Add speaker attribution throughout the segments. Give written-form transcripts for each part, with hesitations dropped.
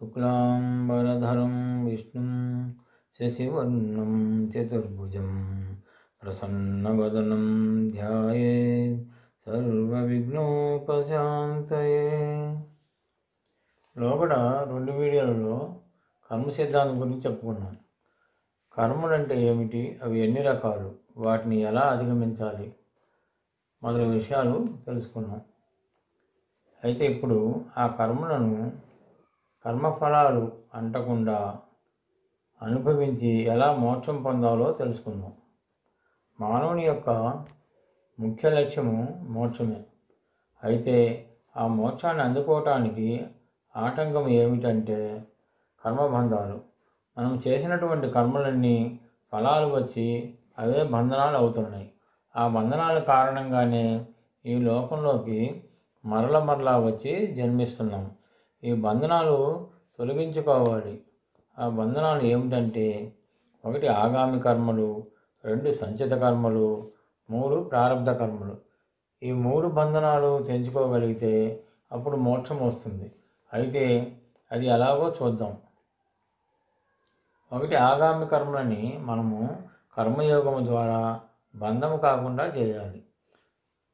Speaker 1: శుక్లాంబరధరం విష్ణుం శశివర్ణం చతుర్భుజం ప్రసన్నవదనం ధ్యాయేత్ సర్వవిఘ్నోపశాంతయే. లోపల 2 వీడియోలలో కర్మ సిద్ధాంతం గురించి చెప్పుకున్నాం. కర్మలంటే ఏమిటి, అవి ఎన్ని రకాలు, వాటిని ఎలా అధిగమించాలి మొదలైన విషయాలు తెలుసుకున్నాం. అయితే ఇప్పుడు ఆ కర్మఫలాలు అంటకుండా అనుభవించి ఎలా మోక్షం పొందాలో తెలుసుకుందాం. మానవుని యొక్క ముఖ్య లక్ష్యము మోక్షమే. అయితే ఆ మోక్షాన్ని అందుకోవటానికి ఆటంకం ఏమిటంటే కర్మబంధాలు. మనం చేసినటువంటి కర్మలన్నీ ఫలాలు వచ్చి అవే బంధనాలు అవుతున్నాయి. ఆ బంధనాల కారణంగానే ఈ లోకంలోకి మరలా వచ్చి జన్మిస్తున్నాం. ఈ బంధనాలు తొలగించుకోవాలి. ఆ బంధనాలు ఏమిటంటే 1 ఆగామి కర్మలు, 2 సంచిత కర్మలు, 3 ప్రారబ్ధ కర్మలు. ఈ 3 బంధనాలు తెంచుకోగలిగితే అప్పుడు మోక్షం వస్తుంది. అయితే అది ఎలాగో చూద్దాం. 1 ఆగామి కర్మలని మనము కర్మయోగము ద్వారా బంధము కాకుండా చేయాలి.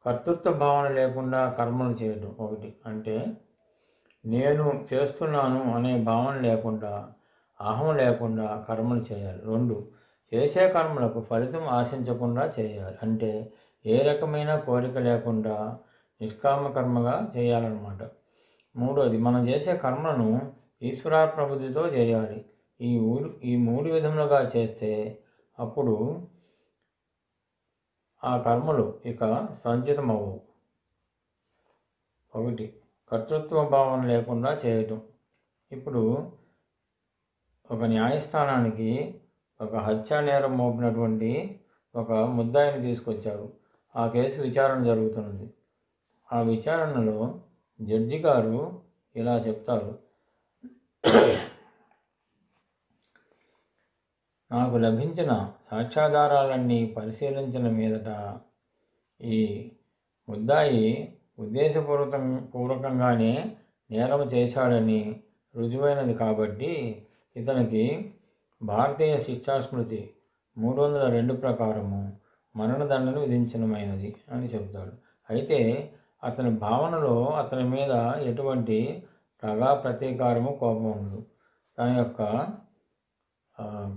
Speaker 1: కర్తృత్వ భావన లేకుండా కర్మలు చేయడం 1. అంటే నేను చేస్తున్నాను అనే భావన లేకుండా, అహం లేకుండా కర్మలు చేయాలి. 2 చేసే కర్మలకు ఫలితం ఆశించకుండా చేయాలి. అంటే ఏ రకమైన కోరిక లేకుండా నిష్కామ కర్మగా చేయాలన్నమాట. 3వది మనం చేసే కర్మలను ఈశ్వరార్పణ బుద్ధితో చేయాలి. ఈ 3 విధములుగా చేస్తే అప్పుడు ఆ కర్మలు ఇక సంచితమవు. 1 కర్తృత్వ భావన లేకుండా చేయటం. ఇప్పుడు ఒక న్యాయస్థానానికి ఒక హత్యా నేరం మోపినటువంటి ఒక ముద్దాయిని తీసుకొచ్చారు. ఆ కేసు విచారణ జరుగుతున్నది. ఆ విచారణలో జడ్జి గారు ఇలా చెప్తారు: నాకు లభించిన సాక్ష్యాధారాలన్నీ పరిశీలించిన మీదట ఈ ముద్దాయి ఉద్దేశపూర్వకంగానే నేరం చేశాడని రుజువైనది కాబట్టి ఇతనికి భారతీయ శిక్షాస్మృతి 302 ప్రకారము మరణదండన విధించడమైనది అని చెబుతాడు. అయితే అతని భావనలో అతని మీద ఎటువంటి ప్రతీకారము, కోపం ఉండదు. తన యొక్క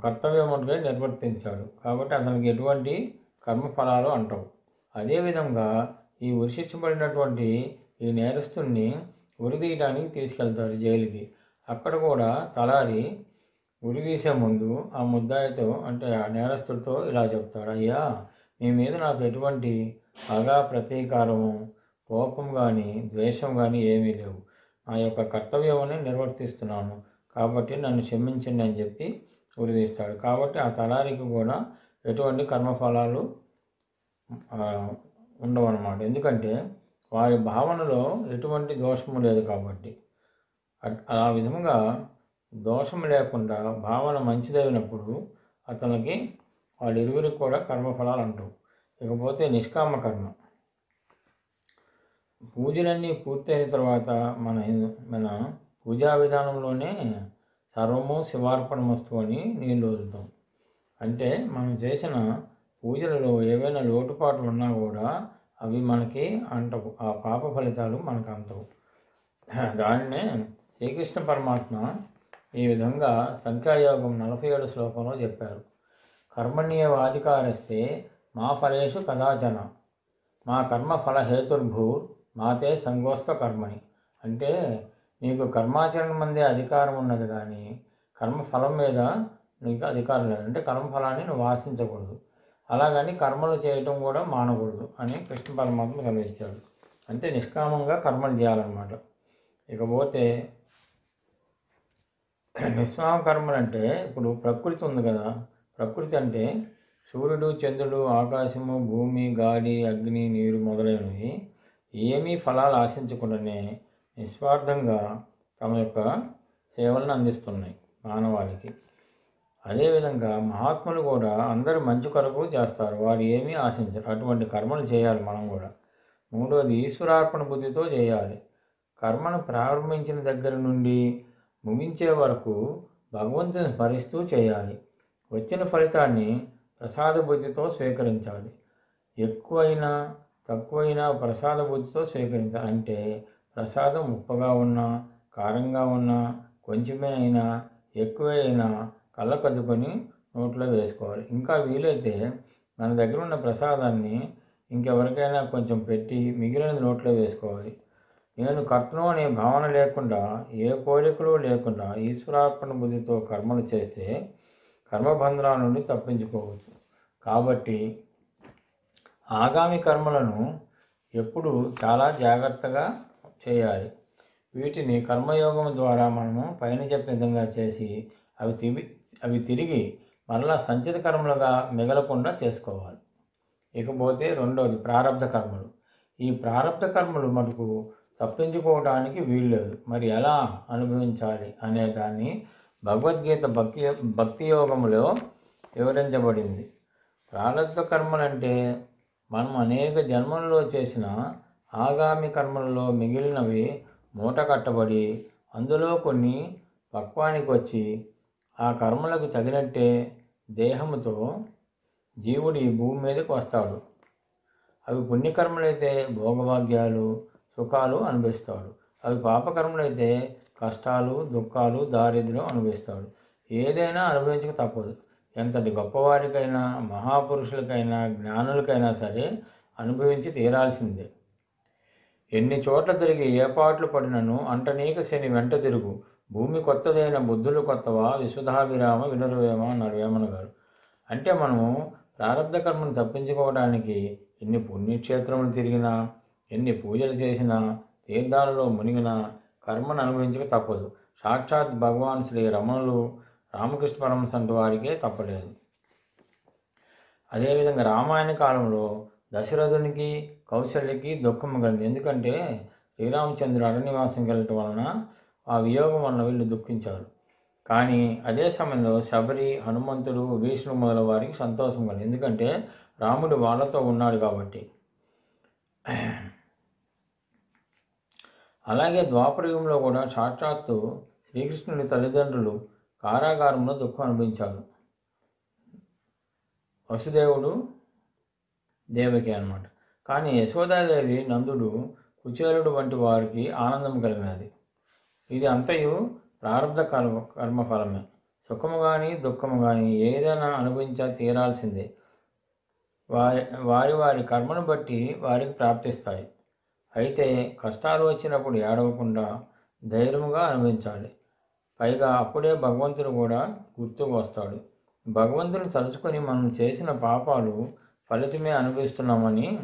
Speaker 1: కర్తవ్యం అంటే నిర్వర్తించాడు కాబట్టి అతనికి ఎటువంటి కర్మఫలాలు అంటవు. అదేవిధంగా ఈ ఉరిశిక్షబడినటువంటి ఈ నేరస్తుని ఉరితీయడానికి తీసుకెళ్తారు జైలుకి. అక్కడ కూడా తలారి ఉరితీసే ముందు ఆ ముద్దాయితో, అంటే ఆ నేరస్తుడితో ఇలా చెప్తాడు: అయ్యా, మీ మీద నాకు ఎటువంటి ప్రతీకారము, కోపం కానీ ద్వేషం కానీ ఏమీ లేవు. నా యొక్క కర్తవ్యాన్ని నిర్వర్తిస్తున్నాను కాబట్టి నన్ను క్షమించండి అని చెప్పి ఉరితీస్తాడు. కాబట్టి ఆ తలారికి కూడా ఎటువంటి కర్మఫలాలు ఉండవన్నమాట. ఎందుకంటే వారి భావనలో ఎటువంటి దోషము లేదు కాబట్టి. ఆ విధంగా దోషం లేకుండా భావన మంచిదైనప్పుడు అతనికి వాళ్ళిరువురికి కూడా కర్మఫలాలు అంటావు. ఇకపోతే నిష్కామ కర్మ. పూజలన్నీ పూర్తయిన తర్వాత మన పూజా విధానంలోనే సర్వము శివార్పణమస్తు అని నీళ్ళు వదులుతాం. అంటే మనం చేసిన పూజలలో ఏవైనా లోటుపాట్లు ఉన్నా కూడా అవి మనకి అంటవు. ఆ పాప ఫలితాలు మనకు అంటవు. దానినే శ్రీకృష్ణ పరమాత్మ ఈ విధంగా సంఖ్యాయోగం 47 శ్లోకంలో చెప్పారు: కర్మణ్యేవాధికారస్తే మా ఫలేషు కదాచన మా కర్మఫల హేతుర్భూర్ మాతే సంగోస్త కర్మణి. అంటే నీకు కర్మాచరణ మందే అధికారం ఉన్నది కానీ కర్మఫలం మీద నీకు అధికారం లేదు. అంటే కర్మఫలాన్ని నువ్వు ఆశించకూడదు. అలాగని కర్మలు చేయటం కూడా మానకూడదు అని కృష్ణ పరమాత్మ సెలవిచ్చాడు. అంటే నిష్కామంగా కర్మలు చేయాలన్నమాట. ఇకపోతే నిష్కామ కర్మలు అంటే ఇప్పుడు ప్రకృతి ఉంది కదా. ప్రకృతి అంటే సూర్యుడు, చంద్రుడు, ఆకాశము, భూమి, గాలి, అగ్ని, నీరు మొదలైనవి ఏమీ ఫలాలు ఆశించకుండానే నిస్వార్థంగా తమ యొక్క సేవలను అందిస్తున్నాయి మానవాళికి. అదేవిధంగా మహాత్ములు కూడా అందరూ మంచి కొరకు చేస్తారు. వారు ఏమీ ఆశించరు. అటువంటి కర్మలు చేయాలి మనం కూడా. 3వది ఈశ్వరార్పణ బుద్ధితో చేయాలి. కర్మను ప్రారంభించిన దగ్గర నుండి ముగించే వరకు భగవంతుని స్మరిస్తూ చేయాలి. వచ్చిన ఫలితాన్ని ప్రసాద బుద్ధితో స్వీకరించాలి. ఎక్కువైనా తక్కువైనా ప్రసాద బుద్ధితో స్వీకరించాలి. అంటే ప్రసాదం ఉప్పగా ఉన్నా, కారంగా ఉన్నా, కొంచెమే అయినా, ఎక్కువే అయినా కళ్ళకద్దుకొని నోట్లో వేసుకోవాలి. ఇంకా వీలైతే మన దగ్గర ఉన్న ప్రసాదాన్ని ఇంకెవరికైనా కొంచెం పెట్టి మిగిలినది నోట్లో వేసుకోవాలి. నేను కర్తను అనే భావన లేకుండా, ఏ కోరికలు లేకుండా ఈశ్వరార్పణ బుద్ధితో కర్మలు చేస్తే కర్మబంధనాల నుండి తప్పించుకోవచ్చు. కాబట్టి ఆగామి కర్మలను ఎప్పుడు చాలా జాగ్రత్తగా చేయాలి. వీటిని కర్మయోగం ద్వారా మనము పైన చెప్పిన విధంగా చేసి అవి తిరిగి మరలా సంచిత కర్మలుగా మిగలకుండా చేసుకోవాలి. ఇకపోతే రెండవది ప్రారబ్ధ కర్మలు. ఈ ప్రారబ్ధ కర్మలు మటుకు తప్పించుకోవడానికి వీల్లేదు. మరి ఎలా అనుభవించాలి అనే దాన్ని భగవద్గీత భక్తి యోగములో వివరించబడింది. ప్రారబ్ధ కర్మలంటే మనం అనేక జన్మల్లో చేసిన ఆగామి కర్మలలో మిగిలినవి మూట కట్టబడి అందులో కొన్ని పక్వానికి వచ్చి ఆ కర్మలకు తగినట్టే దేహముతో జీవుడు ఈ భూమి మీదకి వస్తాడు. అవి పుణ్యకర్మలైతే భోగభాగ్యాలు, సుఖాలు అనుభవిస్తాడు. అవి పాపకర్మలైతే కష్టాలు, దుఃఖాలు, దారిద్ర్యం అనుభవిస్తాడు. ఏదైనా అనుభవించక తప్పదు. ఎంతటి గొప్పవారికైనా, మహాపురుషులకైనా, జ్ఞానులకైనా సరే అనుభవించి తీరాల్సిందే. ఎన్ని చోట్ల తిరిగి ఏ పాట్లు పడినను అంటనీక శని వెంట తిరుగు. భూమి కొత్తదైన బుద్ధులు కొత్తవా, విశ్వధాభిరామ వినురవేమ అన్నాడు వేమన గారు. అంటే మనము ప్రారబ్ధ కర్మను తప్పించుకోవడానికి ఎన్ని పుణ్యక్షేత్రములు తిరిగినా, ఎన్ని పూజలు చేసినా, తీర్థాలలో మునిగినా కర్మను అనుభవించక తప్పదు. సాక్షాత్ భగవాన్ శ్రీ రమణులు, రామకృష్ణ పరమహంస వారికే తప్పలేదు. అదేవిధంగా రామాయణ కాలంలో దశరథునికి, కౌశల్యకి దుఃఖం కలిగింది. ఎందుకంటే శ్రీరామచంద్రుడు అరణ్యవాసం వెళ్ళటం వలన ఆ వియోగం వలన వీళ్ళు దుఃఖించారు. కానీ అదే సమయంలో శబరి, హనుమంతుడు, విష్ణు మొదల వారికి సంతోషం కలిగింది. ఎందుకంటే రాముడు వాళ్ళతో ఉన్నాడు కాబట్టి. అలాగే ద్వాపరయుగంలో కూడా సాక్షాత్తు శ్రీకృష్ణుడి తల్లిదండ్రులు కారాగారంలో దుఃఖం అనుభవించారు. వసుదేవుడు, దేవకి అన్నమాట. కానీ యశోదాదేవి, నందుడు, కుచేలుడు వంటి వారికి ఆనందం కలిగినది. ఇది అంతయు ప్రారబ్ధ కర్మఫలమే. సుఖము కానీ దుఃఖము కానీ ఏదైనా అనుభవించా తీరాల్సిందే. వారి కర్మను బట్టి వారికి ప్రాప్తిస్తాయి. అయితే కష్టాలు వచ్చినప్పుడు ఏడవకుండా ధైర్యముగా అనుభవించాలి. పైగా అప్పుడే భగవంతుడు కూడా గుర్తుకు వస్తాడు. భగవంతుని తలుచుకొని మనం చేసిన పాపాలు ఫలితమే అనుభవిస్తున్నామని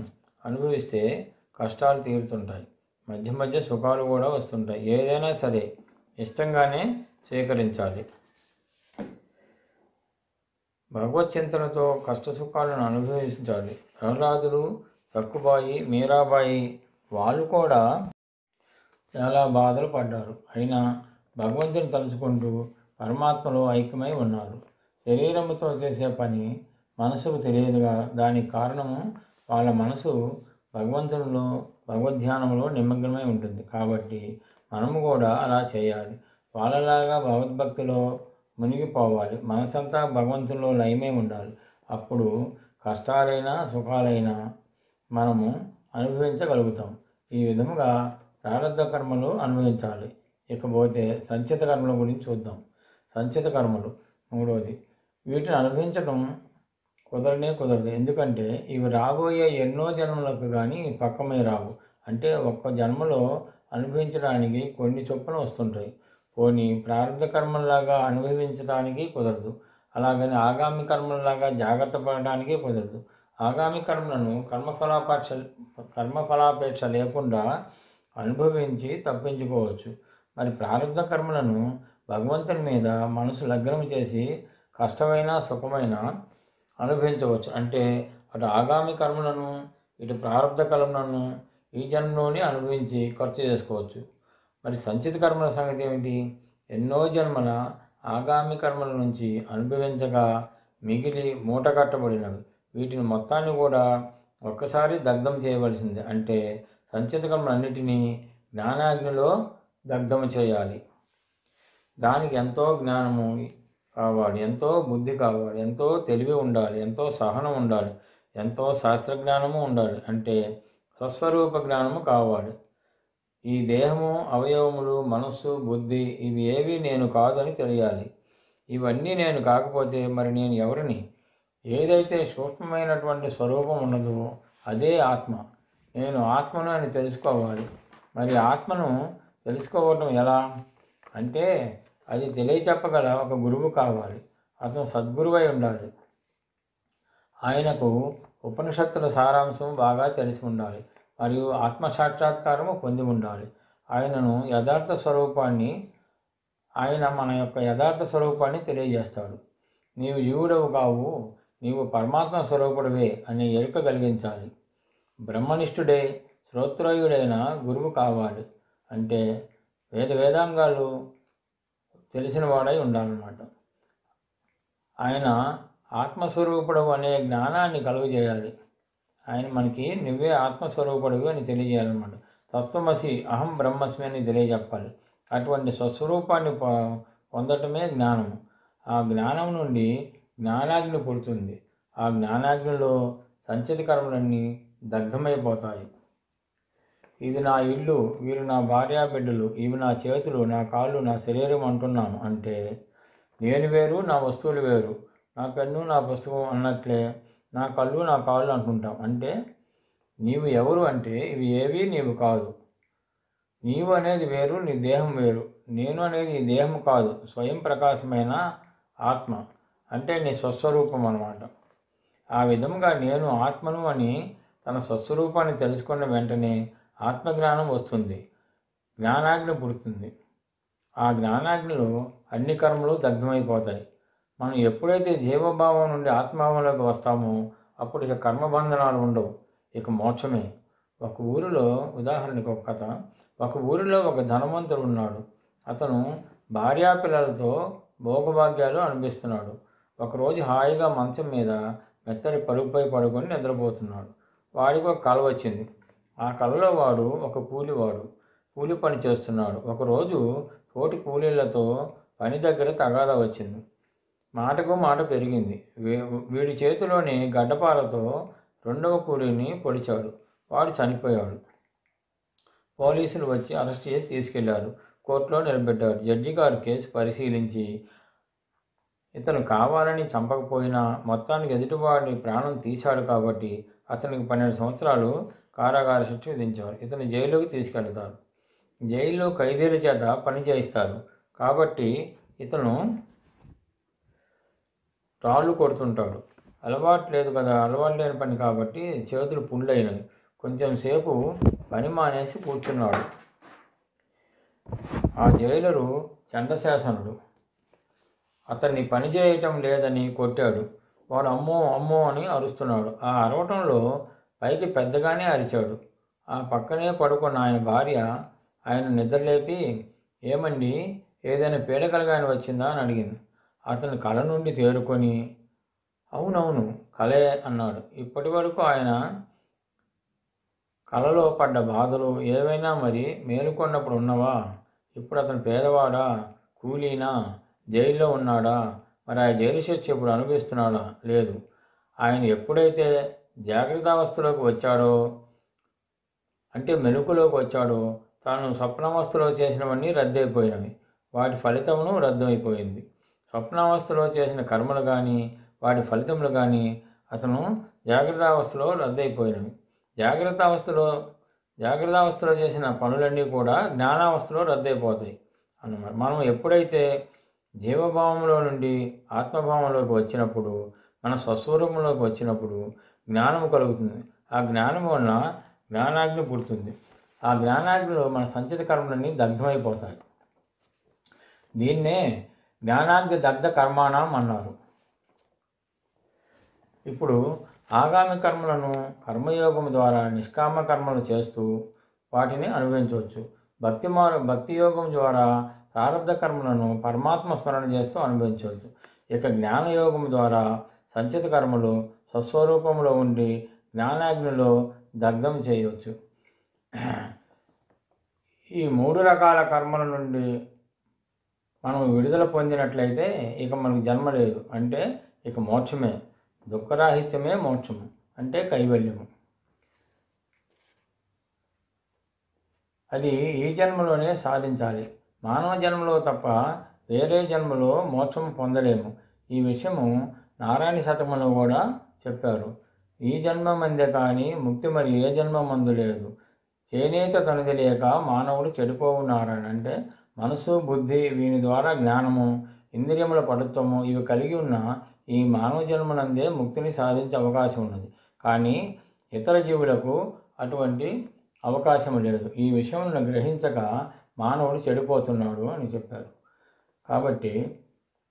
Speaker 1: అనుభవిస్తే కష్టాలు తీరుతుంటాయి. మధ్య మధ్య సుఖాలు కూడా వస్తుంటాయి. ఏదైనా సరే ఇష్టంగానే స్వీకరించాలి. భగవత్ చింతనతో కష్ట సుఖాలను అనుభవించాలి. ప్రహ్లాదుడు, సక్కుబాయి, మీరాబాయి వాళ్ళు కూడా చాలా బాధలు పడ్డారు. అయినా భగవంతుని తలుచుకుంటూ పరమాత్మలో ఐక్యమై ఉన్నారు. శరీరముతో చేసే పని మనసుకు తెలియదుగా. దానికి కారణము వాళ్ళ మనసు భగవంతునిలో, భగవద్ధ్యానంలో నిమగ్నమై ఉంటుంది. కాబట్టి మనము కూడా అలా చేయాలి. వాళ్ళలాగా భగవద్భక్తిలో మునిగిపోవాలి. మనసంతా భగవంతునిలో లయమై ఉండాలి. అప్పుడు కష్టాలైనా సుఖాలైనా మనము అనుభవించగలుగుతాం. ఈ విధముగా ప్రారబ్ధ కర్మలు అనుభవించాలి. ఇకపోతే సంచిత కర్మల గురించి చూద్దాం. సంచిత కర్మలు మూడవది. వీటిని అనుభవించడం కుదరదు. ఎందుకంటే ఇవి రాబోయే ఎన్నో జన్మలకు కానీ పక్కమే రావు. అంటే ఒక్క జన్మలో అనుభవించడానికి కొన్ని చొప్పున వస్తుంటాయి. పోనీ ప్రారంభ కర్మల్లాగా అనుభవించడానికి కుదరదు. అలాగని ఆగామి కర్మల్లాగా జాగ్రత్త పడడానికి కుదరదు. ఆగామి కర్మలను కర్మఫలాపేక్ష లేకుండా అనుభవించి తప్పించుకోవచ్చు. మరి ప్రారంభ కర్మలను భగవంతుని మీద మనసు లగ్నం చేసి కష్టమైన సుఖమైన అనుభవించవచ్చు. అంటే అటు ఆగామి కర్మలను ఇటు ప్రారంభ కర్మలను ఈ జన్మలోనే అనుభవించి ఖర్చు చేసుకోవచ్చు. మరి సంచిత కర్మల సంగతి ఏమిటి? ఎన్నో జన్మల ఆగామి కర్మల నుంచి అనుభవించగా మిగిలి మూట కట్టబడినవి. వీటిని మొత్తాన్ని కూడా ఒక్కసారి దగ్ధం చేయవలసింది. అంటే సంచిత కర్మలన్నిటినీ జ్ఞానాగ్నిలో దగ్ధం చేయాలి. దానికి ఎంతో జ్ఞానము కావాలి, ఎంతో బుద్ధి కావాలి, ఎంతో తెలివి ఉండాలి, ఎంతో సహనం ఉండాలి, ఎంతో శాస్త్రజ్ఞానము ఉండాలి. అంటే స్వస్వరూప జ్ఞానము కావాలి. ఈ దేహము, అవయవములు, మనస్సు, బుద్ధి ఇవి ఏవి నేను కాదని తెలియాలి. ఇవన్నీ నేను కాకపోతే మరి నేను ఎవరిని? ఏదైతే సూక్ష్మమైనటువంటి స్వరూపం ఉన్నదో అదే ఆత్మ. నేను ఆత్మను అని తెలుసుకోవాలి. మరి ఆత్మను తెలుసుకోవటం ఎలా అంటే అది తెలియచెప్పగల ఒక గురువు కావాలి. అతను సద్గురువై ఉండాలి. ఆయనకు ఉపనిషత్తుల సారాంశం బాగా తెలిసి ఉండాలి మరియు ఆత్మసాక్షాత్కారము పొంది ఉండాలి. ఆయన మన యొక్క యథార్థ స్వరూపాన్ని తెలియజేస్తాడు. నీవు జీవుడవు కావు, నీవు పరమాత్మ స్వరూపుడివే అనే ఎరుక కలిగించాలి. బ్రహ్మనిష్ఠుడై శ్రోత్రయుడైన గురువు కావాలి. అంటే వేదాంగాలు తెలిసిన వాడై ఉండాలన్నమాట. ఆయన ఆత్మస్వరూపుడు అనే జ్ఞానాన్ని కలుగజేయాలి. ఆయన మనకి నువ్వే ఆత్మస్వరూపుడు అని తెలియజేయాలన్నమాట. తత్వమసి అహం బ్రహ్మస్మి అని తెలియజెప్పాలి. అటువంటి స్వస్వరూపాన్ని పొందటమే జ్ఞానము. ఆ జ్ఞానం నుండి జ్ఞానాగ్ని పుడుతుంది. ఆ జ్ఞానాగ్నిలో సంచిత కర్మలన్నీ దగ్ధమైపోతాయి. ఇది నా ఇల్లు, వీరు నా భార్యాబిడ్డలు, ఇవి నా చేతులు, నా కాళ్ళు, నా శరీరం అంటున్నాము. అంటే నేను వేరు, నా వస్తువులు వేరు, నా పెన్ను, నా పుస్తకం అన్నట్లే నా కళ్ళు, నా కాళ్ళు అంటుంటాం. అంటే నీవు ఎవరు అంటే ఇవి ఏవి నీవు కాదు. నీవు అనేది వేరు, నీ దేహం వేరు. నేను అనేది ఈ దేహం కాదు, స్వయం ప్రకాశమైన ఆత్మ. అంటే నీ స్వస్వరూపం అన్నమాట. ఆ విధంగా నేను ఆత్మను అని తన స్వస్వరూపాన్ని తెలుసుకున్న వెంటనే ఆత్మజ్ఞానం వస్తుంది, జ్ఞానాగ్ని పుడుతుంది. ఆ జ్ఞానాగ్నిలో అన్ని కర్మలు దగ్ధమైపోతాయి. మనం ఎప్పుడైతే జీవభావం నుండి ఆత్మభావంలోకి వస్తామో అప్పుడు ఇక కర్మబంధనాలు ఉండవు, ఇక మోక్షమే. ఒక ఊరిలో, ఉదాహరణకు ఒక కథ, ఒక ఊరిలో ఒక ధనవంతుడు ఉన్నాడు. అతను భార్యాపిల్లలతో భోగభాగ్యాలు అనిపిస్తున్నాడు. ఒకరోజు హాయిగా మంచం మీద మెత్తటి పరుపుపై పడుకొని నిద్రపోతున్నాడు. వాడికి ఒక కల వచ్చింది. ఆ కలలో వాడు ఒక కూలి పని చేస్తున్నాడు. ఒకరోజు తోటి కూలీలతో పని దగ్గర తగాదా వచ్చింది. మాటకు మాట పెరిగింది. వీడి చేతిలోని గడ్డపారతో రెండవ కూలీని పొడిచాడు. వాడు చనిపోయాడు. పోలీసులు వచ్చి అరెస్ట్ చేసి తీసుకెళ్లారు. కోర్టులో నిలబెట్టారు. జడ్జి గారు కేసు పరిశీలించి ఇతను కావాలని చంపకపోయినా మొత్తానికి ఎదుటివాడిని ప్రాణం తీశాడు కాబట్టి అతనికి 12 సంవత్సరాలు కారాగార శిక్ష విధించారు. ఇతను జైలుకి తీసుకెళ్తారు. జైల్లో ఖైదీల చేత పని చేయిస్తారు కాబట్టి ఇతను రాళ్ళు కొడుతుంటాడు. అలవాటు లేదు కదా, అలవాటు లేని పని కాబట్టి చేతులు పుండ్లైనవి. కొంచెం సేపు పని మానేసి కూర్చున్నాడు. ఆ జైలరు చండశాసనుడు అతన్ని పని చేయటం లేదని కొట్టాడు. వాడు అమ్మో అమ్మో అని అరుస్తున్నాడు. ఆ అరవటంలో పైకి పెద్దగానే అరిచాడు. ఆ పక్కనే పడుకున్న ఆయన భార్య ఆయన నిద్రలేపి, ఏమండి, ఏదైనా పీడకలగాని వచ్చిందా అని అడిగింది. అతను కల నుండి తేరుకొని, అవునవును కలే అన్నాడు. ఇప్పటి వరకు ఆయన కలలో పడ్డ బాధలు ఏవైనా మరి మేలుకొన్నప్పుడు ఉన్నవా? ఇప్పుడు అతను పేదవాడా, కూలీనా, జైల్లో ఉన్నాడా? మరి ఆ జైలు శిక్ష ఇప్పుడు అనుభవిస్తున్నాడా? లేదు. ఆయన ఎప్పుడైతే జాగ్రత్తావస్థలోకి వచ్చాడో, అంటే మెలకులోకి వచ్చాడో, తాను స్వప్నావస్థలో చేసినవన్నీ రద్దయిపోయినవి. వాటి ఫలితమును రద్దయిపోయింది. స్వప్నావస్థలో చేసిన కర్మలు కానీ వాటి ఫలితములు కానీ అతను జాగ్రత్తావస్థలో రద్దయిపోయినవి. జాగ్రత్తావస్థలో చేసిన పనులన్నీ కూడా జ్ఞానావస్థలో రద్దయిపోతాయి అన్నమాట. మనం ఎప్పుడైతే జీవభావంలో నుండి ఆత్మభావంలోకి వచ్చినప్పుడు, మన స్వస్వరూపంలోకి వచ్చినప్పుడు జ్ఞానము కలుగుతుంది. ఆ జ్ఞానం వలన జ్ఞానాగ్ని పుడుతుంది. ఆ జ్ఞానాగ్నిలో మన సంచిత కర్మలన్నీ దగ్ధమైపోతాయి. దీన్నే జ్ఞానాగ్ని దగ్ధ కర్మాణం అన్నారు. ఇప్పుడు ఆగామి కర్మలను కర్మయోగం ద్వారా నిష్కామ కర్మలు చేస్తూ వాటిని అనుభవించవచ్చు. భక్తి యోగం ద్వారా ప్రారంధ కర్మలను పరమాత్మ స్మరణ చేస్తూ అనుభవించవచ్చు. ఇక జ్ఞానయోగం ద్వారా సంచిత కర్మలు స్వస్వరూపంలో ఉండి జ్ఞానాగ్నిలో దగ్ధం చేయవచ్చు. ఈ 3 రకాల కర్మల నుండి మనం విడుదల పొందినట్లయితే ఇక మనకు జన్మ లేదు, అంటే ఇక మోక్షమే. దుఃఖరాహిత్యమే మోక్షము, అంటే కైవల్యము. అది ఈ జన్మలోనే సాధించాలి. మానవ జన్మలో తప్ప వేరే జన్మలో మోక్షం పొందలేము. ఈ విషయము నారాయణ శతకంలో కూడా చెప్పారు. ఈ జన్మ మందే కానీ ముక్తి మరి ఏ జన్మ మందు లేదు. చేనేత తనది లేక మానవుడు చెడిపోవు నారాయణ. అంటే మనసు, బుద్ధి వీని ద్వారా జ్ఞానము, ఇంద్రియముల పటుత్వము ఇవి కలిగి ఉన్న ఈ మానవ జన్మనందే ముక్తిని సాధించే అవకాశం ఉన్నది. కానీ ఇతర జీవులకు అటువంటి అవకాశం లేదు. ఈ విషయంలో గ్రహించక మానవుడు చెడిపోతున్నాడు అని చెప్పారు. కాబట్టి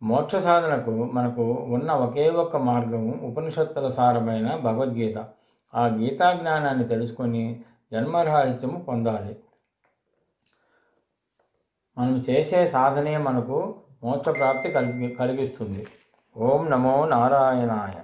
Speaker 1: మోక్ష సాధనకు మనకు ఉన్న ఒకే ఒక్క మార్గము ఉపనిషత్తుల సారమైన భగవద్గీత. ఆ గీతా జ్ఞానాన్ని తెలుసుకొని జన్మరహస్యము పొందాలి. మనం చేసే సాధనే మనకు మోక్ష ప్రాప్తి కలిగిస్తుంది. ఓం నమో నారాయణాయ.